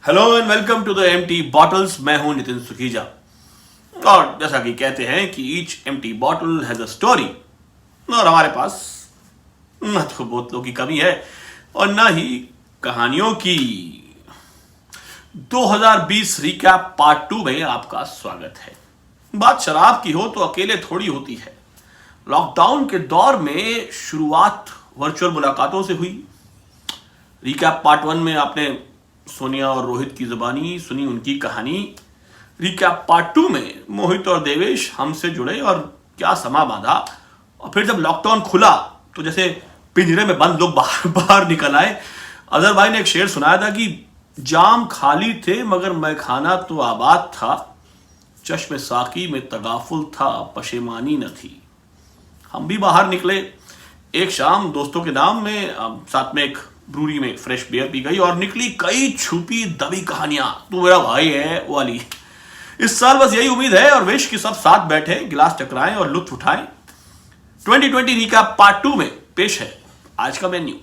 Hello and welcome to the empty bottles. मैं हूं नितिन सुखीजा और जैसा कि कहते हैं कि each empty bottle has a story, और हमारे पास न तो बोतलों की कमी है और न ही कहानियों की। 2020 रिकैप पार्ट 2 में आपका स्वागत है। बात शराब की हो तो अकेले थोड़ी होती है। लॉकडाउन के दौर में शुरुआत वर्चुअल मुलाकातों से हुई। रिकैप पार्ट 1 में आपने सोनिया और रोहित की जुबानी सुनी, उनकी कहानी। रिकैप पार्ट 2 में मोहित और देवेश हमसे जुड़े और क्या समा बांधा। और फिर जब लॉकडाउन खुला तो जैसे पिंजरे में बंद लोग बाहर निकल आए। अजहर भाई ने एक शेर सुनाया था कि जाम खाली थे मगर मैखाना तो आबाद था, चश्मे साकी में तगाफुल था, पशेमानी न थी। हम भी बाहर निकले। एक शाम दोस्तों के नाम में साथ में एक ब्रूरी में फ्रेश बियर पी गई और निकली कई छुपी दबी कहानियां। तू मेरा भाई है वाली। इस साल बस यही उम्मीद है और विश कि सब साथ बैठे, गिलास टकराएं और लुत्फ उठाएं। 2020 रिकैप पार्ट 2 में पेश है आज का मेन्यू।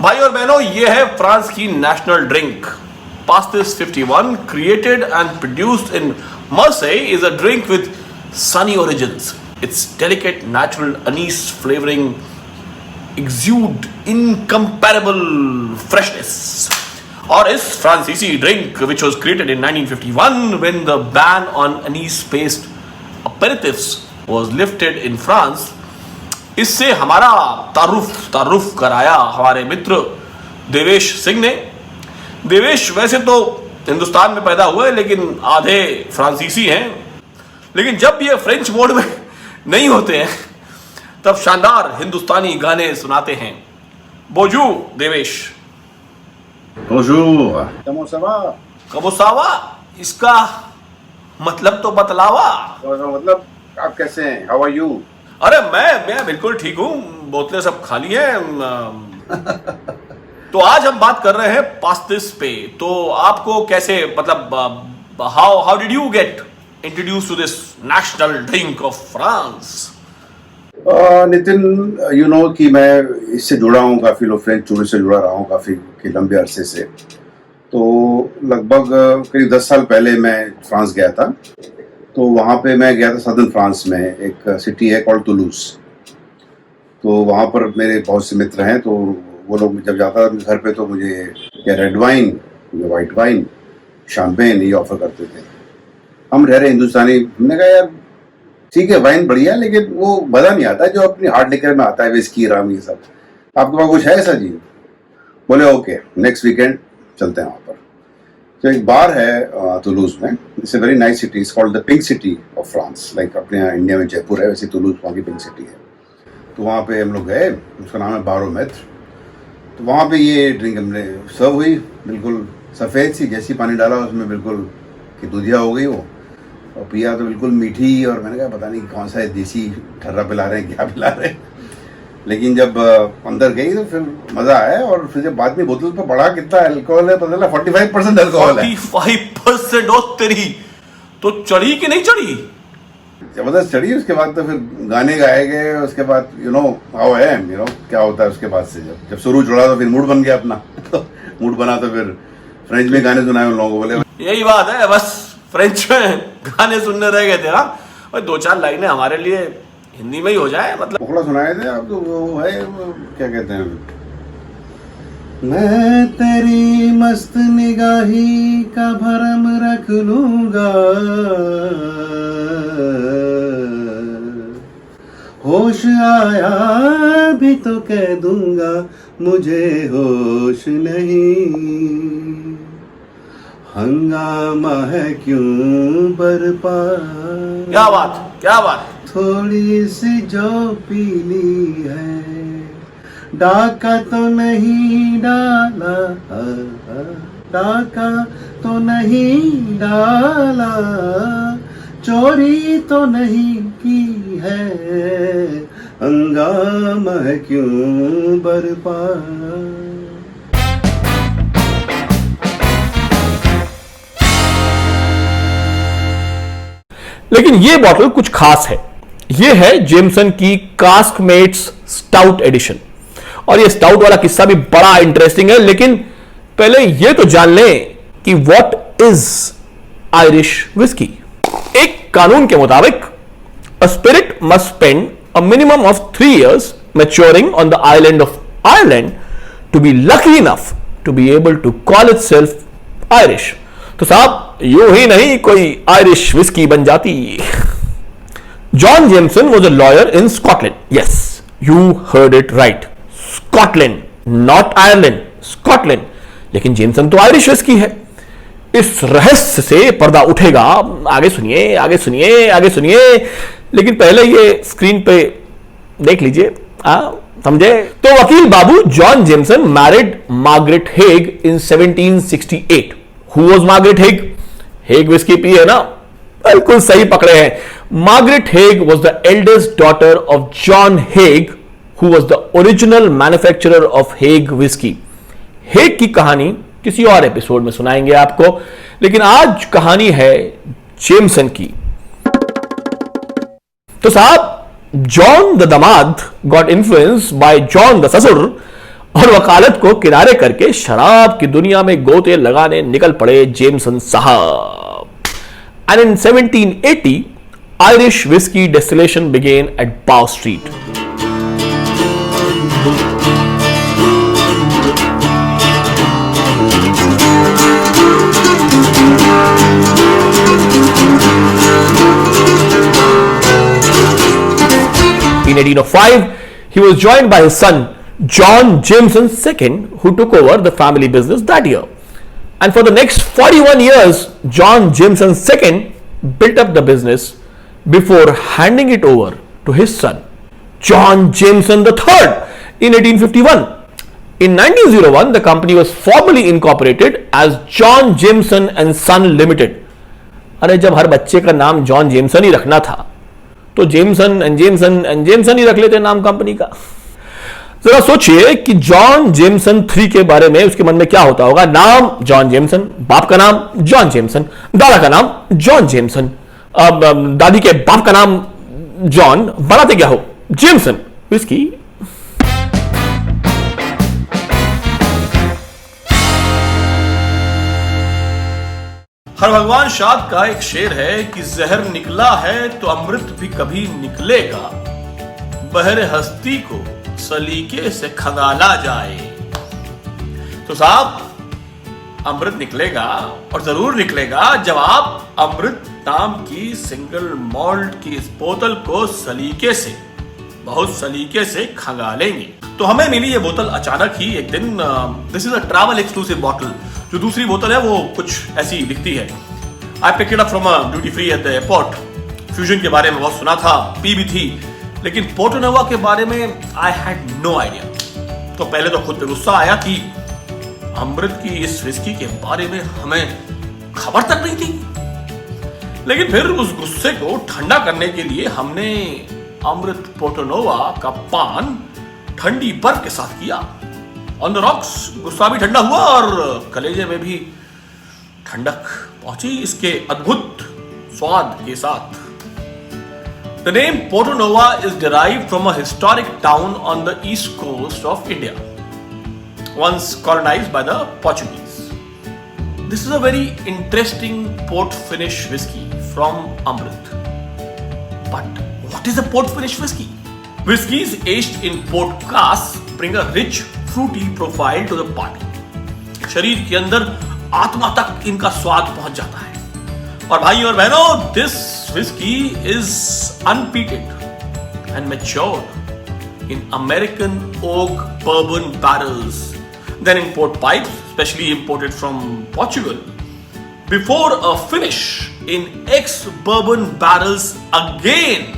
भाई और बहनों, ये है फ्रांस की national drink Pastis 51, created and produced in Marseille, is a drink with sunny origins. Its delicate natural anise flavoring exude incomparable freshness. और इस फ्रांसीसी drink which was created in 1951 when the ban on anise-based aperitifs was lifted in France, इससे हमारा तारुफ कराया हमारे मित्र देवेश सिंह ने। देवेश वैसे तो हिंदुस्तान में पैदा हुए लेकिन आधे फ्रांसीसी हैं, लेकिन जब ये फ्रेंच मोड में नहीं होते हैं तब शानदार हिंदुस्तानी गाने सुनाते हैं। बोजू Devesh. Bonjour. Comment ça va? कबोसावा, इसका मतलब तो बतलावा। मतलब आप कैसे हैं? How are you? अरे मैं बिल्कुल ठीक हूँ, बोतलें सब खाली हैं। तो आज हम बात कर रहे हैं पास्तिस पे। तो आपको कैसे, मतलब how did you get introduce to this national drink of France? Nitin, you know कि मैं इससे जुड़ा हूँ, काफ़ी लोग फ्रेंच टूरिस्ट से जुड़ा रहा हूँ काफ़ी लंबे अरसे से। तो लगभग करीब 10 साल पहले मैं फ्रांस गया था। तो वहाँ पे मैं गया था सदर्न फ्रांस में, एक सिटी है कॉल्ड तुलूस। तो वहाँ पर मेरे बहुत से मित्र हैं। तो वो लोग जब जाता था घर पे तो मुझे या रेड वाइन या वाइट वाइन, शैंपेन ये ऑफर करते थे। हम रह रहे हिंदुस्तानी, हमने कहा यार ठीक है वाइन बढ़िया, लेकिन वो मज़ा नहीं आता जो अपनी हार्ड लिकर में आता है, विस्की राम ये सब। आपके पास कुछ है ऐसा जी? बोले ओके, नेक्स्ट वीकेंड चलते हैं वहाँ पर। तो एक बार है तुलूस में, it's a very nice city, it's called the pink city of France. Like अपने यहाँ इंडिया में जयपुर है, वैसे तुलूस वहाँ की पिंक सिटी है। तो वहाँ पे हम लोग गए, उसका नाम है बारोमेत्र। तो वहाँ पे ये ड्रिंक हमने सर्व हुई, बिल्कुल सफ़ेद सी, जैसी पानी डाला उसमें बिल्कुल कि दूधिया हो गई वो। और पिया तो बिल्कुल मीठी, और मैंने कहा पता नहीं कौन सा है, देसी ठर्रा पिला रहे हैं क्या पिला रहे हैं। लेकिन जब अंदर गई तो फिर मज़ा आया। और फिर जब बाद में बोतल पर बढ़ा कितना अल्कोहल है पता चला, 45% अल्कोहल है। 45% हो तेरी, तो चढ़ी कि नहीं चढ़ी? जबरदस्त चढ़ी। उसके बाद तो फिर गाने गाए गए। उसके बाद you know how I am, you know क्या होता है उसके बाद से। जब शुरू जुड़ा तो फिर मूड बन गया अपना। तो मूड बना तो फिर फ्रेंच में गाने सुनाए उन लोगों को। बोले यही बात है, बस फ्रेंच में गाने सुनने रह गए थे। हाँ, और 2-4 लाइनें हमारे लिए हिंदी में ही हो जाए, मतलब मुखड़ा सुनाए थे आप। तो वो है वो क्या कहते हैं, मैं तेरी मस्त निगाही का भरम रख लूंगा, होश आया भी तो कह दूंगा मुझे होश नहीं, हंगामा है क्यों बरपा। क्या बात। थोड़ी सी जो पीली है, डाका तो नहीं डाला, डाका तो नहीं डाला, चोरी तो नहीं की है, हंगामा है क्यों बरपा। लेकिन ये बॉटल कुछ खास है। ये है जेमसन की कास्कमेट्स स्टाउट एडिशन। और ये स्टाउट वाला किस्सा भी बड़ा इंटरेस्टिंग है, लेकिन पहले ये तो जान लें कि व्हाट इज आयरिश विस्की। एक कानून के मुताबिक a spirit must spend a minimum of 3 years maturing on the island of Ireland to be lucky enough to be able to call itself Irish। तो साहब यूं ही नहीं कोई आयरिश विस्की बन जाती। John Jameson was a lawyer in Scotland। Yes, you heard it right, Scotland, not Ireland, Scotland। लेकिन Jamieson तो Irish whisky है। इस रहस्य से पर्दा उठेगा। आगे सुनिए, आगे सुनिए, आगे सुनिए, लेकिन पहले ये स्क्रीन पे देख लीजिए, समझे? तो वकील बाबू John Jameson married Margaret Haig in 1768। Who was Margaret Haig? Haig whisky पी है ना? बिल्कुल सही पकड़े हैं। Margaret Haig was the eldest daughter of John Haig, who was the original manufacturer of Haig whisky. Haig की कहानी किसी और एपिसोड में सुनाएंगे आपको, लेकिन आज कहानी है जेमसन की। तो साहब, जॉन द दामाद got influence by John the ससुर और वकालत को किनारे करके शराब की दुनिया में गोते लगाने निकल पड़े जेमसन साहब। And in 1780 Irish whisky distillation began at Bow street. In 1805, he was joined by his son John Jameson II, who took over the family business that year. And for the next 41 years, John Jameson II built up the business before handing it over to his son, John Jameson III, in 1851. In 1901, the company was formally incorporated as John Jameson and Son Limited. अरे जब हर बच्चे का नाम John Jamieson ही रखना था तो Jameson and Jameson and Jameson ही रख लेते नाम कंपनी का। जरा सोचिए कि जॉन जेमसन 3 के बारे में उसके मन में क्या होता होगा। नाम जॉन जेमसन, बाप का नाम जॉन जेमसन, दादा का नाम जॉन जेमसन, दादी के बाप का नाम जॉन, बनाते क्या हो जेमसन विस्की। हर भगवान शाद का एक शेर है कि जहर निकला है तो अमृत भी कभी निकलेगा, बहरे हस्ती को सलीके से खंगाला जाए। तो साहब अमृत निकलेगा और जरूर निकलेगा जब आप अमृत नाम की सिंगल मॉल्ट की इस बोतल को सलीके से, बहुत सलीके से खंगालेंगे। तो हमें मिली ये बोतल अचानक ही एक दिन। This is a travel exclusive bottle. जो दूसरी बोतल है वो कुछ ऐसी दिखती है। I pick it up from a duty free at the airport. Fusion के बारे में बहुत सुना था, पी भी थी, लेकिन पोर्टो नोवा के बारे में आई हैड नो आइडिया। तो पहले तो खुद पे गुस्सा आया कि अमृत की इस विस्की के बारे में हमें खबर तक नहीं थी। लेकिन फिर उस गुस्से को ठंडा करने के लिए हमने अमृत पोर्टो नोवा का पान ठंडी बर्फ के साथ किया। ऑन द रॉक्स गुस्सा भी ठंडा हुआ और कलेजे में भी ठंडक पहुंची इसके अद्भुत स्वाद के साथ। The name Porto Nova is derived from a historic town on the east coast of India, once colonized by the Portuguese. This is a very interesting port finish whiskey from Amrit. But what is a port finish whiskey? Whiskies aged in port casks bring a rich, fruity profile to the party. शरीर के अंदर आत्मा तक इनका स्वाद पहुंच जाता है। और भाई और बहनों, this whiskey is unpeated and matured in American oak bourbon barrels, then in port pipes, specially imported from Portugal, before a finish in ex-bourbon barrels again.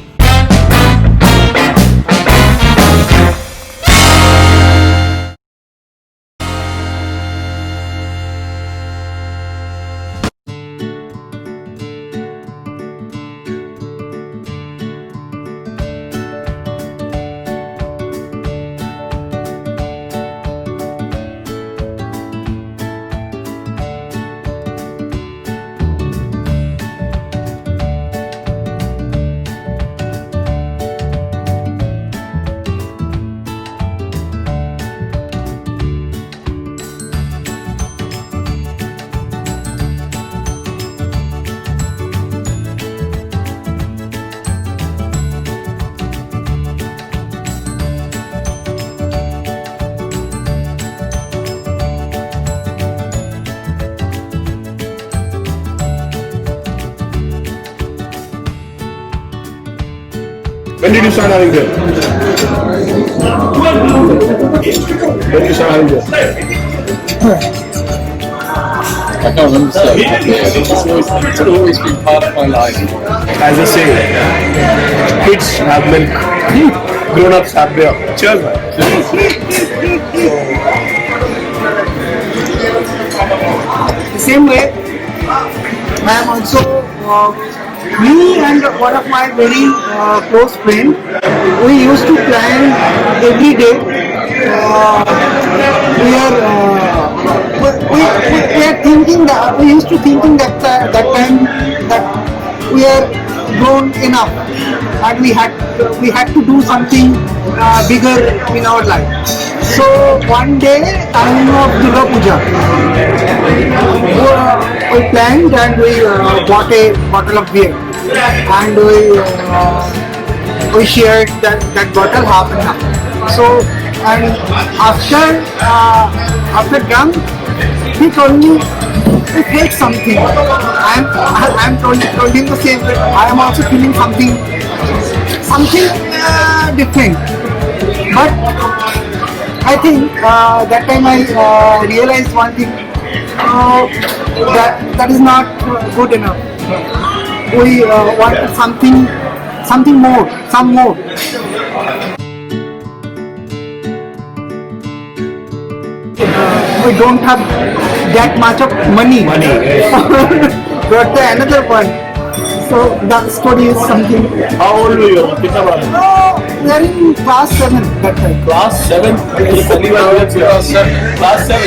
When did you start having beer? When did you start having beer? I can't remember stuff. It's always been part of my life. As I say, kids have milk, grown-ups have beer. Cheers, man. The same way, I am also me and one of my very close friends. We used to plan every day. We are thinking that we used to thinking that time that we are grown enough and we had to do something bigger in our life. So one day, time of Durga Puja, we planned and we bought a bottle of beer and we shared that bottle half and half. So and after drunk, he told me he felt something. I'm told him the same. But I am also feeling something different. But I think that time I realized one thing, that is not good enough. We want something more, some more. We don't have that much of money. But another one. So that story is something. How old were you? कितना बड़ा? We are in class 7 that time. Class 7? Class 7. Class 7.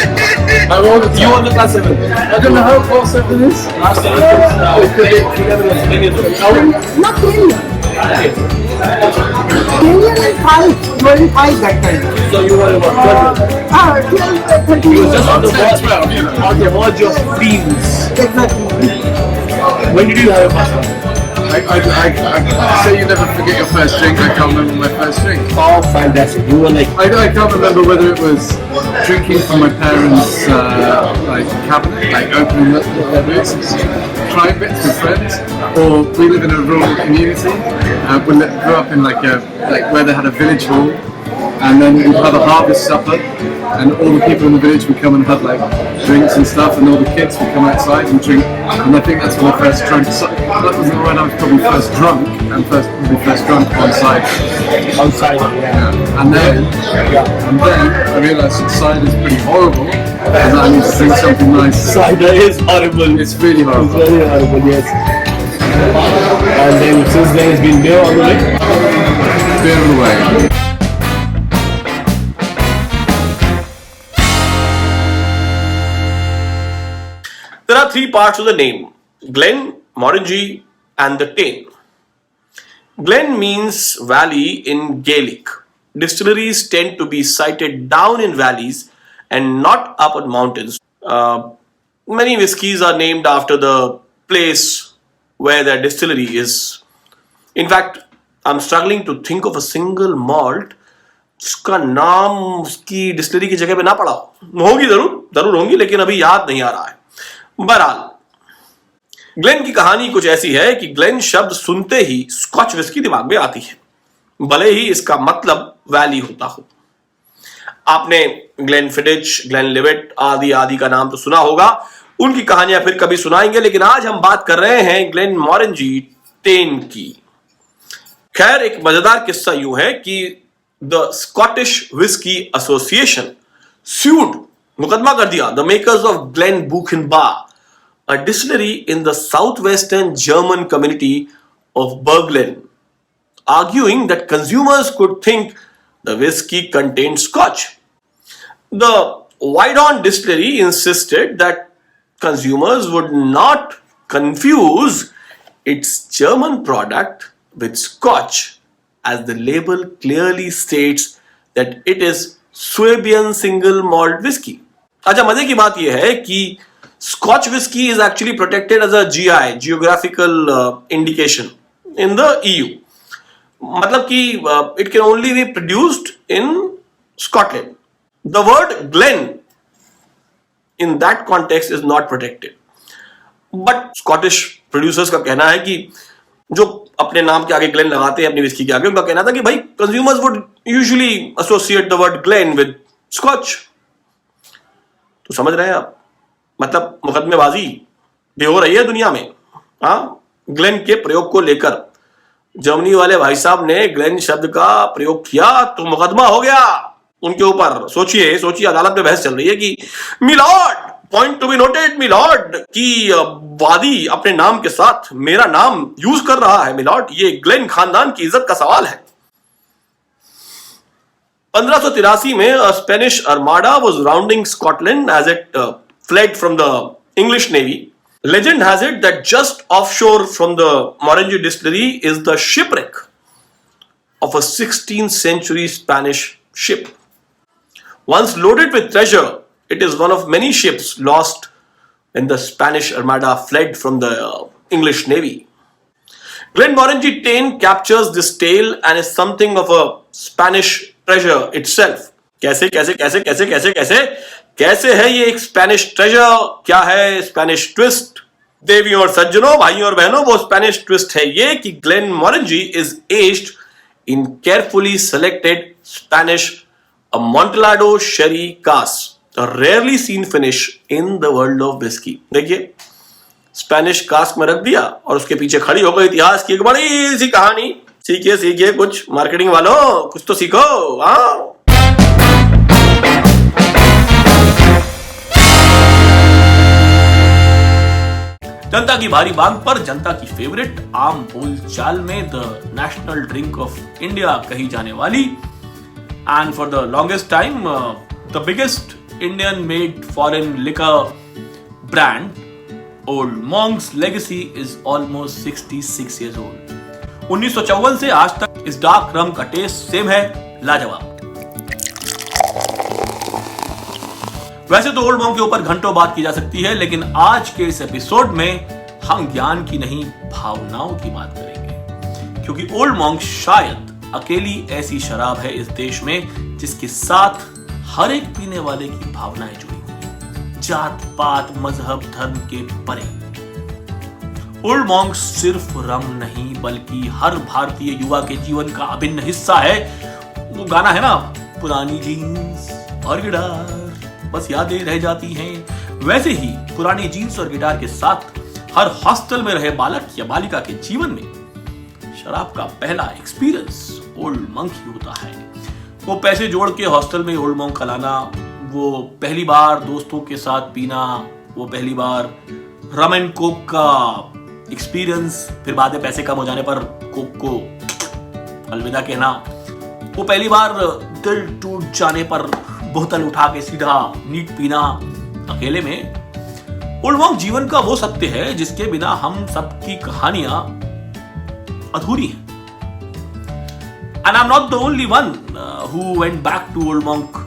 You were in the class 7. I don't know how class 7 is. Class 7 is Not really. 25 that time. So you were about 12. 12, 13 You were years. just on the verge of teens. Exactly. When did you have your first one? I say you never forget your first drink. I can't remember my first drink. Oh, fantastic. You were like, I can't remember whether it was drinking from my parents' cabinet, like opening up their boots, trying bits with friends, or we live in a rural community. We grew up in like where they had a village hall, and then we'd have a harvest supper, and all the people in the village would come and have like drinks and stuff, and all the kids would come outside and drink. And I think that's when I first drank. That was when I was probably first drunk on side. outside. Yeah. And then I realised that cider is pretty horrible, and I need to drink something nice. Cider is horrible. It's really It's horrible. very horrible, yes. And then since then it's been beer all the way. Beer all the way. There are three parts to the name: Glen, Morangi, and the Tane. Glen means valley in Gaelic. Distilleries tend to be sited down in valleys and not up on mountains. Many whiskies are named after the place where their distillery is. In fact, I'm struggling to think of a single malt जिसका नाम उसकी distillery की जगह पे ना पड़ा हो. होगी जरूर होंगी, लेकिन अभी याद नहीं आ रहा है. बहरहाल, ग्लेन की कहानी कुछ ऐसी है कि ग्लेन शब्द सुनते ही स्कॉच विस्की दिमाग में आती है, भले ही इसका मतलब वैली होता हो. आपने ग्लेन फिडिच, ग्लेन लिवेट आदि का नाम तो सुना होगा. उनकी कहानियां फिर कभी सुनाएंगे, लेकिन आज हम बात कर रहे हैं ग्लेन मॉरेंजी टेन की. खैर, एक मजेदार किस्सा यूं है कि the Scottish whisky association sued, मुकदमा कर दिया, the makers of Glen Buchenbach, a distillery in the southwestern German community of Berglen, arguing that consumers could think the whiskey contained scotch. The Wydon distillery insisted that consumers would not confuse its German product with scotch, as the label clearly states that it is Swabian single malt whiskey. अच्छा, मजे की बात यह है कि Scotch whiskey is actually protected as a GI, geographical indication, in the EU. मतलब कि it can only be produced in Scotland. The word Glen in that context is not protected. But Scottish producers का कहना है कि जो अपने नाम के आगे ग्लेन लगाते हैं अपनी विस्की के आगे, उनका कहना था कि भाई consumers would usually associate the word glen with Scotch. तो समझ रहे हैं आप, मतलब मुकदमेबाजी भी हो रही है दुनिया में। हाँ, ग्लेन के प्रयोग को लेकर जर्मनी वाले भाई साहब ने ग्लेन शब्द का प्रयोग किया तो मुकदमा हो गया उनके ऊपर। सोचिए सोचिए, अदालत में बहस चल रही है कि milord, point to be noted milord, कि वादी अपने नाम के साथ मेरा नाम यूज कर रहा है मिलॉर्ड, ये ग्लेन खानदान की इज्जत का सवाल है। 1583 में Spanish Armada was rounding Scotland as it fled from the English Navy. Legend has it that just offshore from the Morangi distillery is the shipwreck of a 16th century Spanish ship. Once loaded with treasure, it is one of many ships lost when the Spanish Armada fled from the English Navy. Glenmorangie Tane captures this tale and is something of a Spanish treasure itself. कैसे कैसे कैसे कैसे कैसे कैसे कैसे है ये एक स्पेनिश ट्रेजर? क्या है स्पेनिश ट्विस्ट? देवियों और सज्जनों, भाइयों और बहनों, वो स्पेनिश ट्विस्ट है ये कि Glenmorangie is aged in carefully selected Spanish amontillado sherry cask, a rarely seen finish in the world of whiskey. देखिए, स्पेनिश कास्क में रख दिया और उसके पीछे खड़ी हो गई इतिहास की एक बड़ी सी कहानी। सीखिए सीखिए, कुछ मार्केटिंग वालों कुछ तो सीखो। हाँ, जनता की भारी मांग पर जनता की फेवरेट, आम बोल चाल में the national drink of India कही जाने वाली, and for the longest time the biggest Indian made foreign liquor brand, old Monks legacy is almost 66 years old. 1954 से आज तक इस डार्क रम का टेस्ट सेम है, लाजवाब। वैसे तो ओल्ड मॉन्क के ऊपर घंटों बात की जा सकती है, लेकिन आज के इस एपिसोड में हम ज्ञान की नहीं भावनाओं की बात करेंगे, क्योंकि ओल्ड मॉन्क शायद अकेली ऐसी शराब है इस देश में जिसके साथ हर एक पीने वाले की भावनाएं जुड़ी हुई हैं, जात पात मजहब धर्म के परे। ओल्ड मॉन्क सिर्फ रम नहीं बल्कि हर भारतीय युवा के जीवन का अभिन्न हिस्सा है। वो गाना है ना, पुरानी जीन्स और गिटार बस यादें रह जाती हैं, वैसे ही पुरानी जीन्स और गिटार के साथ हर हॉस्टल में रहे बालक या बालिका के जीवन में शराब का पहला एक्सपीरियंस ओल्ड मॉन्क ही होता है। वो पैसे जोड़ के हॉस्टल में ओल्ड मॉन्क खिलाना, वो पहली बार दोस्तों के साथ पीना, वो पहली बार रम एंड कोक का एक्सपीरियंस, फिर बाद में पैसे कम हो जाने पर कोक को अलविदा कहना, वो पहली बार दिल टूट जाने पर बोतल उठा के सीधा नीट पीना अकेले में। ओल्ड मॉन्क जीवन का वो सत्य है जिसके बिना हम सबकी कहानियां अधूरी हैं। And I'm not the only one who went back to Old Monk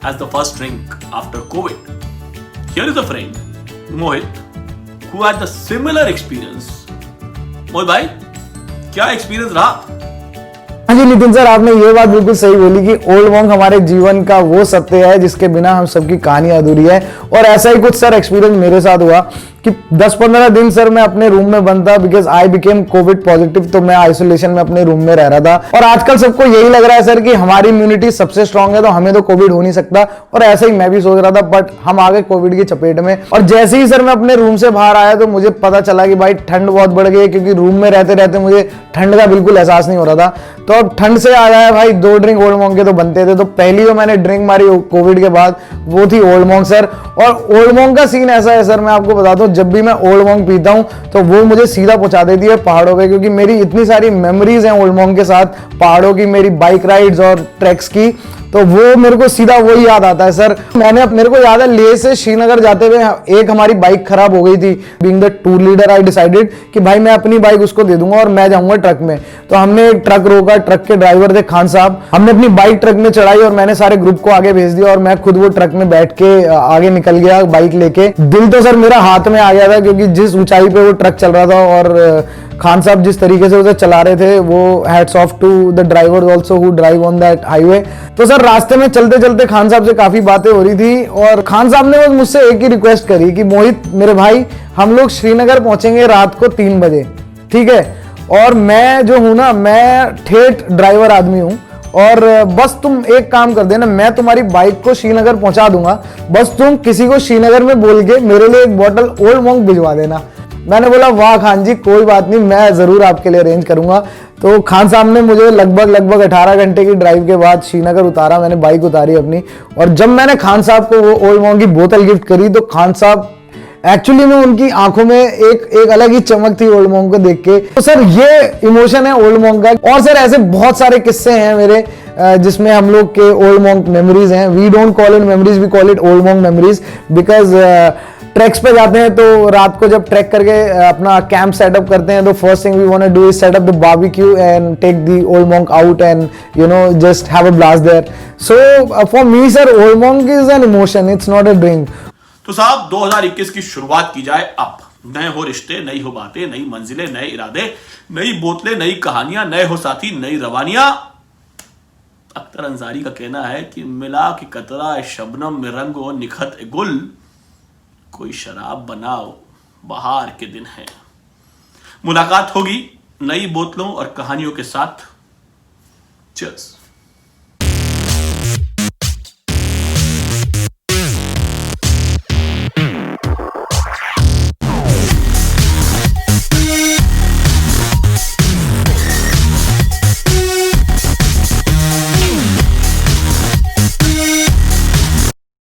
as the first drink after COVID. Here is a friend, Mohit, who had the similar experience. मोहित भाई, क्या एक्सपीरियंस रहा? हाँ जी नितिन सर, आपने ये बात बिल्कुल सही बोली कि ओल्ड मॉन्क हमारे जीवन का वो सत्य है जिसके बिना हम सबकी कहानी अधूरी है। और ऐसा ही कुछ सर एक्सपीरियंस मेरे साथ हुआ कि 10-15 दिन सर मैं अपने रूम में बंद था, because I became Covid positive. तो मैं आइसोलेशन में अपने रूम में रह रहा था। और आजकल सबको यही लग रहा है सर कि हमारी इम्यूनिटी सबसे स्ट्रांग है तो हमें तो कोविड हो नहीं सकता, और ऐसे ही मैं भी सोच रहा था, बट हम आ गए कोविड की चपेट में। और जैसे ही सर मैं अपने रूम से बाहर आया तो मुझे पता चला कि भाई ठंड बहुत बढ़ गई है, क्योंकि रूम में रहते रहते मुझे ठंड का बिल्कुल एहसास नहीं हो रहा था। तो अब ठंड से आ गया भाई, 2 ड्रिंक ओल्ड मॉन्क के तो बनते थे। तो पहली जो मैंने ड्रिंक मारी कोविड के बाद वो थी ओल्ड मॉन्क सर। और ओल्ड मॉन्क का सीन ऐसा है सर, मैं आपको बताता हूँ, जब भी मैं ओल्ड मॉन्क पीता हूँ तो वो मुझे सीधा पहुंचा देती है पहाड़ों पे, क्योंकि मेरी इतनी सारी मेमोरीज हैं ओल्ड मॉन्क के साथ, पहाड़ों की, मेरी बाइक राइड्स और ट्रैक्स की। तो वो मेरे को सीधा वही याद आता है सर। मेरे को याद है लेह से श्रीनगर जाते हुए एक हमारी बाइक खराब हो गई थी। Being the tour leader I decided कि भाई मैं अपनी बाइक उसको दे दूंगा और मैं जाऊंगा ट्रक में। तो हमने एक ट्रक रोका, ट्रक के ड्राइवर थे खान साहब। हमने अपनी बाइक ट्रक में चढ़ाई और मैंने सारे ग्रुप को आगे भेज दिया और मैं खुद वो ट्रक में बैठ के आगे निकल गया बाइक लेके। दिल तो सर मेरा हाथ में आ गया था, क्योंकि जिस ऊंचाई पे वो ट्रक चल रहा था और खान साहब जिस तरीके से उसे चला रहे थे, वो hats off to the drivers also who drive on that highway. तो सर रास्ते में चलते चलते खान साहब से काफी बातें हो रही थी और खान साहब ने बस मुझसे एक ही रिक्वेस्ट करी कि मोहित मेरे भाई, हम लोग श्रीनगर पहुंचेंगे रात को 3 बजे, ठीक है? और मैं जो हूं ना, मैं ठेठ ड्राइवर आदमी हूं, और बस तुम एक काम कर देना, मैं तुम्हारी बाइक को श्रीनगर पहुंचा दूंगा, बस तुम किसी को श्रीनगर में बोल के मेरे लिए एक बॉटल ओल्ड मॉन्क भिजवा देना। मैंने बोला वाह खान जी, कोई बात नहीं, मैं जरूर आपके लिए अरेंज करूंगा। तो खान साहब ने मुझे लगभग 18 घंटे की ड्राइव के बाद श्रीनगर उतारा, मैंने बाइक उतारी अपनी, और जब मैंने खान साहब को वो ओल्ड मॉन्क की बोतल गिफ्ट करी तो खान साहब एक्चुअली में उनकी आंखों में एक अलग ही चमक थी ओल्ड मॉन्क को देख के। तो सर ये इमोशन है ओल्ड मॉन्क का। और सर ऐसे बहुत सारे किस्से हैं मेरे जिसमें हम लोग के ओल्ड मॉन्क मेमोरीज हैं। We don't call it memories, we call it Old Monk memories, because tracks पे जाते हैं तो रात को जब ट्रैक करके अपना कैंप सेटअप करते हैं तो first thing we want to do is set up the barbecue and take the Old Monk out and you know just have a blast there. So for me sir Old Monk is an emotion, it's not a drink. तो साहब 2021 की शुरुआत की जाए अब। नए हो रिश्ते, नई हो बातें, नई मंजिलें, नए इरादे, नई बोतलें, नई कहानियां, नए हो साथी, नई रवानियां। अख्तर अंसारी का कहना है कि मिला कि कतरा शबनम में रंग और निखत गुल, कोई शराब बनाओ बहार के दिन है। मुलाकात होगी नई बोतलों और कहानियों के साथ। चीयर्स।